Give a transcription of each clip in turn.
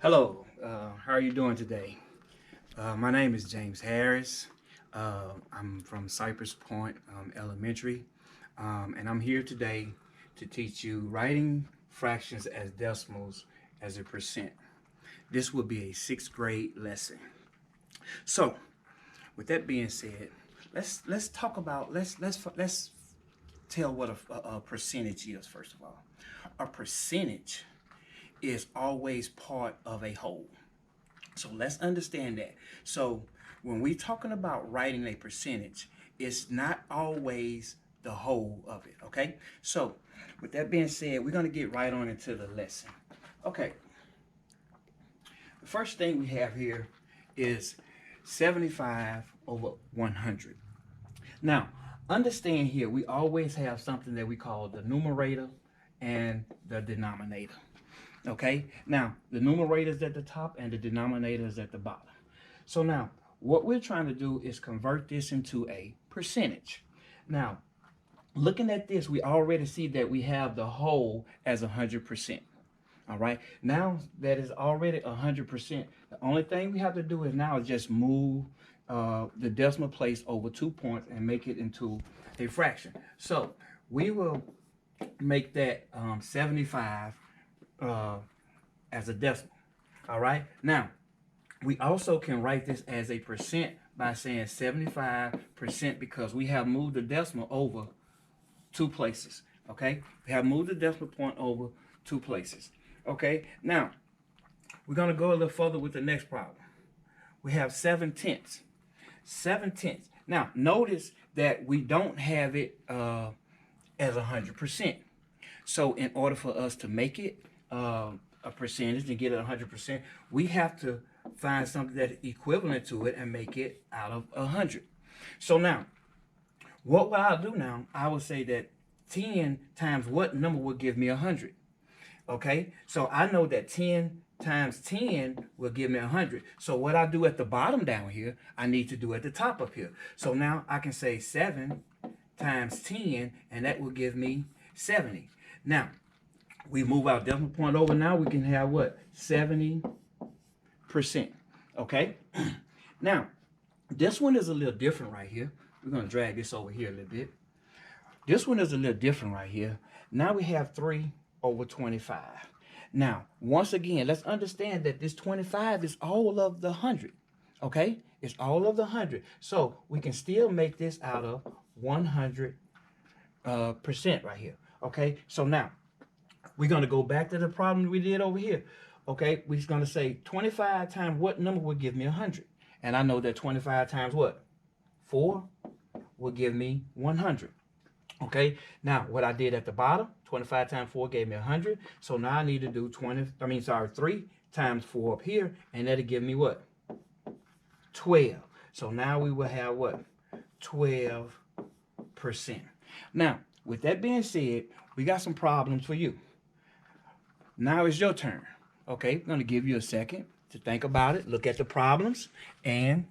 Hello, how are you doing today? My name is James Harris. I'm from Cypress Point Elementary, and I'm here today to teach you writing fractions as decimals as a percent. This will be a sixth grade lesson. So, with that being said, let's talk about let's tell what a percentage is first of all. A percentage is always part of a whole. So let's understand that. So when we're talking about writing a percentage, it's not always the whole of it, okay? So with that being said, we're going to get right on into the lesson. Okay, the first thing we have here is 75 over 100. Now, understand here, we always have something that we call the numerator and the denominator. Okay, now the numerator is at the top and the denominator is at the bottom. So now what we're trying to do is convert this into a percentage. Now, looking at this, we already see that we have the whole as 100%. All right, now that is already 100%. The only thing we have to do is now just move the decimal place over 2 points and make it into a fraction. So we will make that 75 as a decimal. All right. Now, we also can write this as a percent by saying 75% because we have moved the decimal over 2 places. Okay. We have moved the decimal point over 2 places. Okay. Now, we're going to go a little further with the next problem. We have 7/10. 7/10. Now, notice that we don't have it as 100%. So in order for us to make it a percentage and get it 100%, we have to find something that's equivalent to it and make it out of 100. So now, what will I do now? I will say that 10 times what number will give me 100? Okay, so I know that 10 times 10 will give me 100. So what I do at the bottom down here, I need to do at the top up here. So now I can say 7 times 10, and that will give me 70. Now, we move our decimal point over now, we can have what? 70%. Okay? Now, this one is a little different right here. We're going to drag this over here a little bit. This one is a little different right here. Now we have 3 over 25. Now, once again, let's understand that this 25 is all of the 100. Okay? It's all of the 100. So we can still make this out of 100% right here. Okay? So now, we're going to go back to the problem we did over here. Okay, we're just going to say 25 times what number would give me 100? And I know that 25 times what? 4 will give me 100. Okay, now what I did at the bottom, 25 times 4 gave me 100. So now I need to do 3 times 4 up here, and that'll give me what? 12. So now we will have what? 12%. Now, with that being said, we got some problems for you. Now it's your turn. Okay, I'm going to give you a second to think about it, look at the problems, and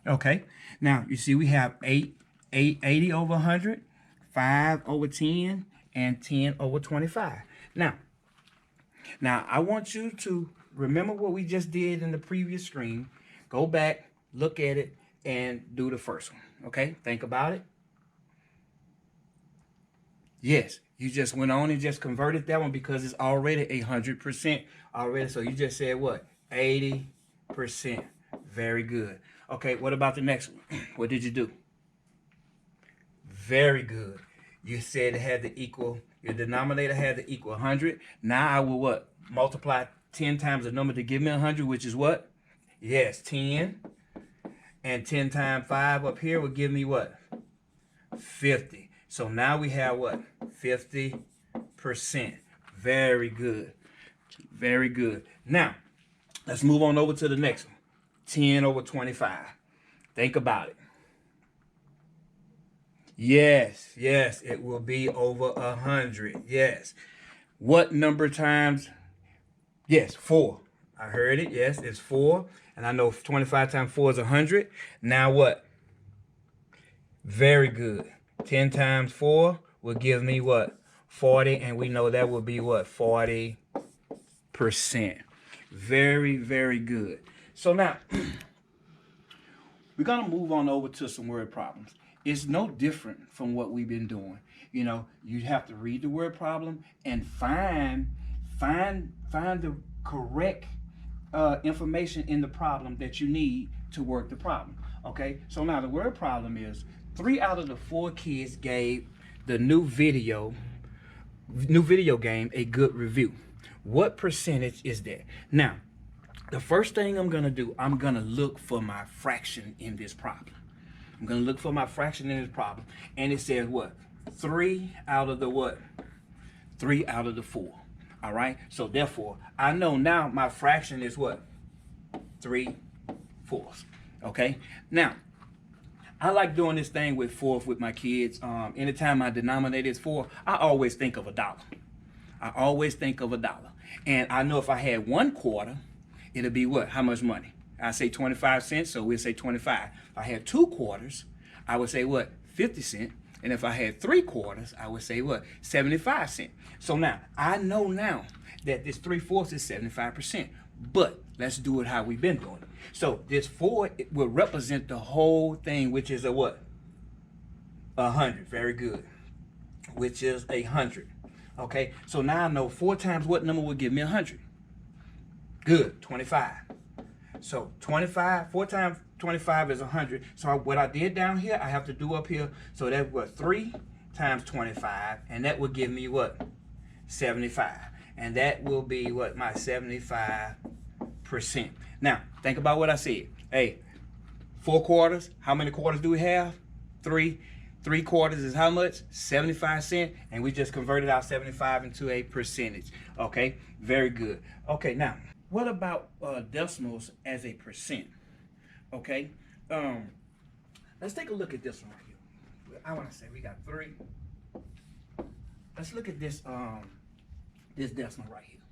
okay. Now you see we have 80 over 100, 5 over 10, and 10 over 25. Now I want you to remember what we just did in the previous screen. Go back, look at it, and do the first one. Okay, think about it. Yes, you just went on and just converted that one because it's already 100% already. So you just said what? 80%. Very good. Okay, what about the next one? What did you do? Very good. You said it had to equal, your denominator had to equal 100. Now I will what? Multiply 10 times the number to give me 100, which is what? Yes, 10. And 10 times 5 up here will give me what? 50. So now we have what? 50%. Very good. Very good. Now, let's move on over to the next one. 10 over 25. Think about it. Yes, it will be over 100. Yes. What number times? Yes, 4. I heard it. Yes, it's 4. And I know 25 times 4 is 100. Now what? Very good. 10 times 4 will give me what? 40, and we know that would be what? 40%. Very, very good. So now, we're going to move on over to some word problems. It's no different from what we've been doing. You know, you have to read the word problem and find the correct information in the problem that you need to work the problem. Okay, so now the word problem is 3 out of the 4 kids gave the new video game a good review. What percentage is that? Now, the first thing I'm gonna do, I'm gonna look for my fraction in this problem. I'm gonna look for my fraction in this problem, and it says what? 3 out of the what? 3 out of the 4. All right. So therefore, I know now my fraction is what? 3/4. Okay. Now, I like doing this thing with fourth with my kids. Anytime my denominator is 4, I always think of $1. I always think of $1. And I know if I had 1/4, it'll be what? How much money? I say 25 cents, so we'll say 25. If I had 2 quarters, I would say what? 50 cents. And if I had 3/4, I would say what? 75 cents. So now, I know now that this 3/4 is 75%. But let's do it how we've been doing it. So this 4 it will represent the whole thing, which is a what? 100. Very good. Which is 100. Okay, so now I know 4 times what number would give me 100? Good, 25. So 25, 4 times 25 is 100. So what I did down here, I have to do up here. So that was 3 times 25, and that would give me what? 75. And that will be what? My 75%. Now, think about what I said. Hey, 4 quarters, how many quarters do we have? 3. 3/4 is how much? 75 cents. And we just converted our 75 into a percentage. Okay, very good. Okay, now, what about decimals as a percent? Okay, let's take a look at this one right here. I want to say we got 3. Let's look at this this decimal right here.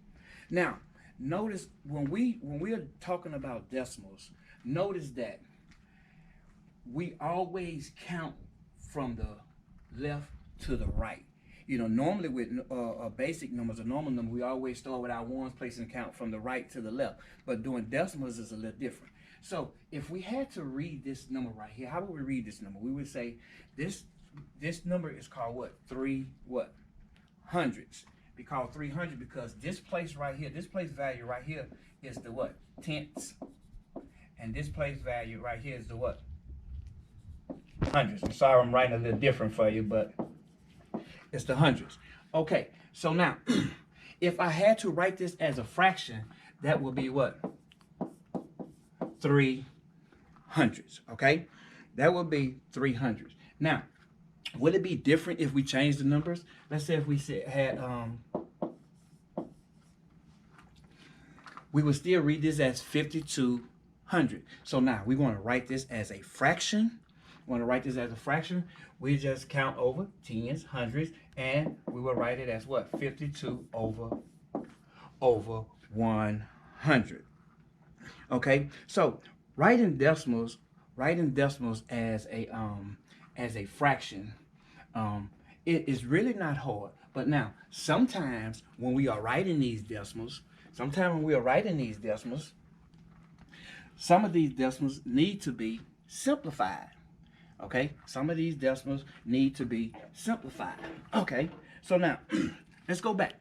Now, notice when we are talking about decimals, notice that we always count from the left to the right. You know, normally with basic numbers, a normal number, we always start with our ones, placing count from the right to the left. But doing decimals is a little different. So if we had to read this number right here, how would we read this number? We would say this number is called what? 3 what? Hundreds. We call 300 because this place right here, this place value right here is the what? Tenths. And this place value right here is the what? Hundreds. I'm sorry I'm writing a little different for you, but it's the hundreds. Okay, so now, if I had to write this as a fraction, that would be what? 300s, okay? That would be 300s. Now, would it be different if we changed the numbers? Let's say if we had, we would still read this as 5200. So now, we want to write this as a fraction. Want to write this as a fraction, we just count over tens, hundreds, and we will write it as what? 52 over 100. Okay, so writing decimals as a fraction, it is really not hard. But now, sometimes when we are writing these decimals, some of these decimals need to be simplified. Okay, some of these decimals need to be simplified. Okay, so now let's go back.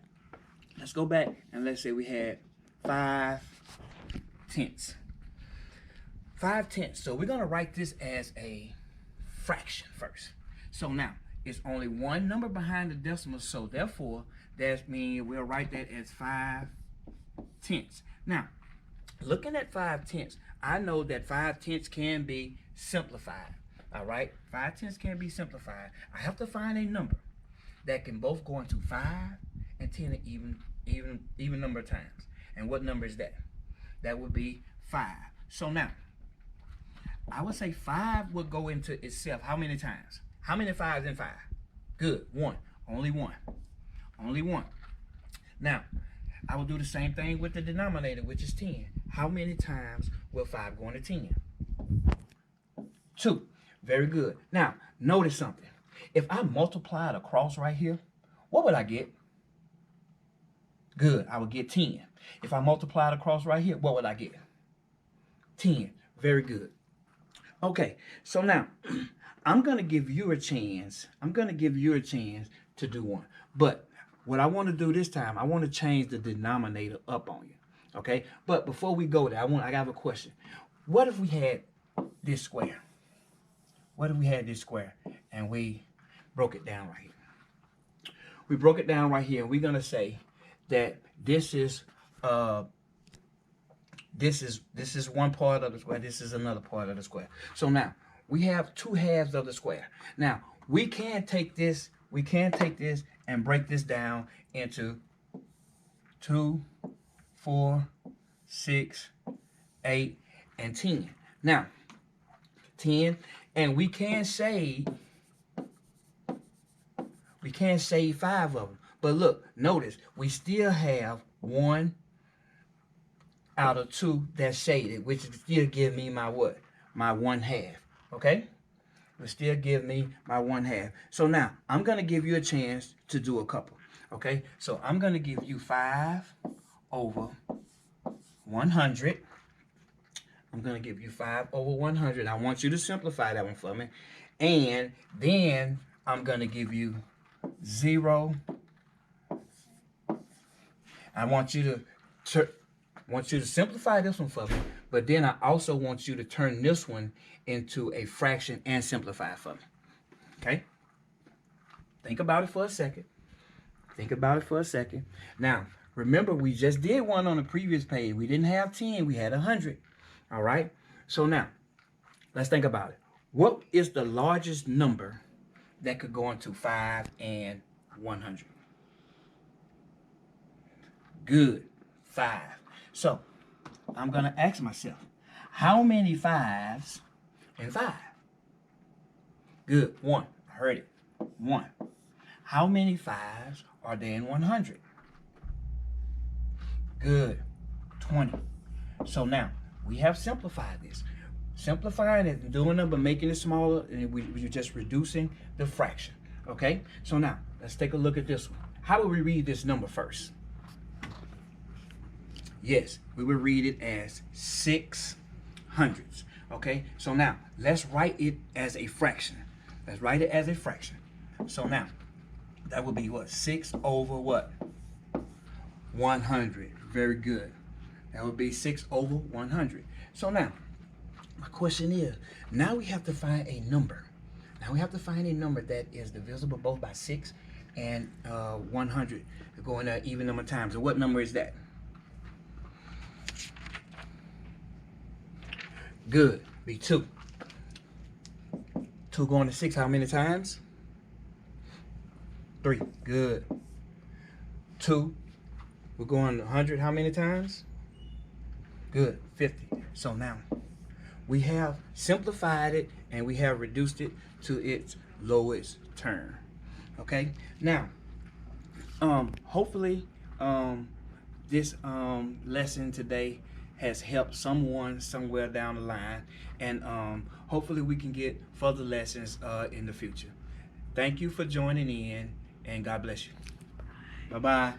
Let's go back and let's say we had 5 tenths. 5 tenths. So we're gonna write this as a fraction first. So now it's only one number behind the decimal, so therefore that means we'll write that as 5 tenths. Now, looking at 5 tenths, I know that 5 tenths can be simplified. All right, 5 tenths can be simplified. I have to find a number that can both go into 5 and 10 even number of times. And what number is that? That would be 5. So now, I would say 5 would go into itself how many times? How many 5s in 5? Good, 1. Only 1. Only 1. Now, I will do the same thing with the denominator, which is 10. How many times will 5 go into 10? 2. Very good. Now, notice something. If I multiply it across right here, what would I get? Good, I would get 10. If I multiply it across right here, what would I get? 10. Very good. Okay, so now I'm going to give you a chance. I'm going to give you a chance to do one. But what I want to do this time, I want to change the denominator up on you. Okay, but before we go there, I have a question. What if we had this square? What if we had this square and we broke it down right here? We broke it down right here, and we're going to say that this is one part of the square, this is another part of the square. So now we have 2 halves of the square. Now we can take this and break this down into 2, 4, 6, 8, and 10. Now 10, and we can save 5 of them. But look, notice we still have 1 out of 2 that's shaded, which still give me my what? My 1/2. Okay? Will still give me my 1/2. So now I'm gonna give you a chance to do a couple. Okay? So I'm gonna give you 5 over 100. I'm gonna give you 5 over 100. I want you to simplify that one for me. And then I'm gonna give you 0. I want you to simplify this one for me, but then I also want you to turn this one into a fraction and simplify it for me. Okay? Think about it for a second. Think about it for a second. Now, remember, we just did one on the previous page. We didn't have 10, we had 100. All right? So now, let's think about it. What is the largest number that could go into 5 and 100? Good. 5. So, I'm going to ask myself, how many 5s in 5? Good. 1. I heard it. 1. How many 5s are there in 100? Good. 20. So now, we have simplified this. Simplifying it and doing it, but making it smaller, and we're just reducing the fraction. Okay? So now, let's take a look at this one. How do we read this number first? Yes, we will read it as 6 hundredths. Okay, so now let's write it as a fraction. Let's write it as a fraction. So now that would be what? 6 over what? 100. Very good. That would be 6 over 100. So now my question is, now we have to find a number. Now we have to find a number that is divisible both by 6 and 100. Going to even number times. And what number is that? Good. Be 2. 2 going to 6 how many times? 3. Good. 2. We're going 100 how many times? Good. 50. So now we have simplified it and we have reduced it to its lowest term. Okay? Now, hopefully this lesson today has helped someone somewhere down the line, and hopefully we can get further lessons in the future. Thank you for joining in, and God bless you. Bye-bye.